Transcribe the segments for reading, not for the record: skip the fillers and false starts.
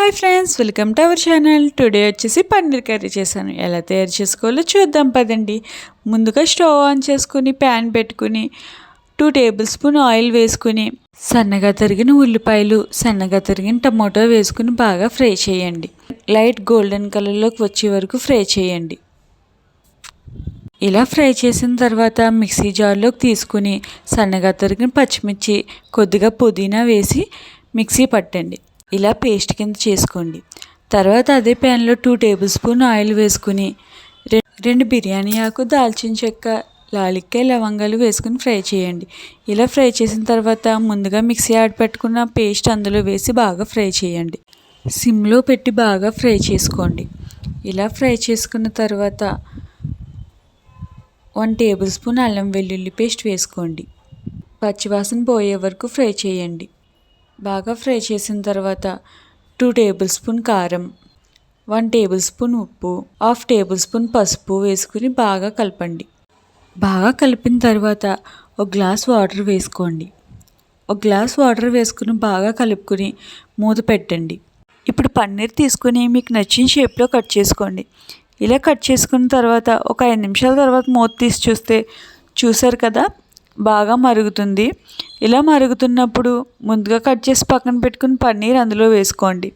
Hi friends, welcome to our channel. Today వచ్చేసి paneer curry చేశాను. ఎలా తయారు చేసుకోవాలో చూద్దాం పదండి. ముందుగా స్టవ్ ఆన్ చేసుకుని ప్యాన్ పెట్టుకుని 2 టేబుల్ స్పూన్ ఆయిల్ వేసుకుని సన్నగా తరిగిన ఉల్లిపాయలు, సన్నగా తరిగిన టమాటో వేసుకుని బాగా ఫ్రై చేయండి. లైట్ గోల్డెన్ కలర్లోకి వచ్చే వరకు ఫ్రై చేయండి. ఇలా ఫ్రై చేసిన తర్వాత మిక్సీ జార్లోకి తీసుకుని సన్నగా తరిగిన పచ్చిమిర్చి, కొద్దిగా పుదీనా వేసి మిక్సీ పట్టండి. ఇలా పేస్ట్ కింద చేసుకోండి. తర్వాత అదే ప్యాన్లో 2 టేబుల్ స్పూన్ ఆయిల్ వేసుకుని 2 బిర్యానీ ఆకు, దాల్చిన చెక్క, లాలిక్కాయ, లవంగాలు వేసుకుని ఫ్రై చేయండి. ఇలా ఫ్రై చేసిన తర్వాత ముందుగా మిక్సీ ఆడి పెట్టుకున్న పేస్ట్ అందులో వేసి బాగా ఫ్రై చేయండి. సిమ్లో పెట్టి బాగా ఫ్రై చేసుకోండి. ఇలా ఫ్రై చేసుకున్న తర్వాత 1 టేబుల్ స్పూన్ అల్లం వెల్లుల్లి పేస్ట్ వేసుకోండి. పచ్చివాసన పోయే వరకు ఫ్రై చేయండి. బాగా ఫ్రై చేసిన తర్వాత 2 టేబుల్ స్పూన్ కారం, 1 టేబుల్ స్పూన్ ఉప్పు, 1/2 టేబుల్ స్పూన్ పసుపు వేసుకుని బాగా కలపండి. బాగా కలిపిన తర్వాత 1 గ్లాస్ వాటర్ వేసుకోండి. 1 గ్లాస్ వాటర్ వేసుకుని బాగా కలుపుకొని మూత పెట్టండి. ఇప్పుడు పన్నీర్ తీసుకుని మీకు నచ్చిన షేప్లో కట్ చేసుకోండి. ఇలా కట్ చేసుకున్న తర్వాత ఒక 5 నిమిషాల తర్వాత మూత తీసి చూసారు కదా, బాగా మరుగుతుంది. ఇలా మరుగుతున్నప్పుడు ముందుగా కట్ చేసి పక్కన పెట్టుకుని పన్నీర్ అందులో వేసుకోండి.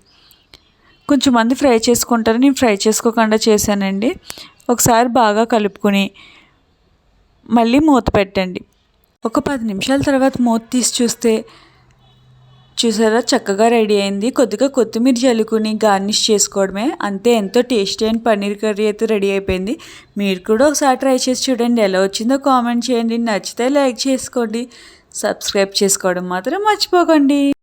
కొంచెం మంది ఫ్రై చేసుకుంటారు, నేను ఫ్రై చేసుకోకుండా చేశానండి. ఒకసారి బాగా కలుపుకొని మళ్ళీ మూత పెట్టండి. ఒక 10 నిమిషాల తర్వాత మూత తీసి చూసారా, చక్కగా రెడీ అయింది. కొద్దిగా కొత్తిమీర జల్లుకుని గార్నిష్ చేసుకోవడమే, అంతే. ఎంతో టేస్టీ అయిన పన్నీర్ కర్రీ అయితే రెడీ అయిపోయింది. మీరు కూడా ఒకసారి ట్రై చేసి చూడండి. ఎలా వచ్చిందో కామెంట్ చేయండి. నచ్చితే లైక్ చేసుకోండి. సబ్స్క్రైబ్ చేసుకోవడం మాత్రం మర్చిపోకండి.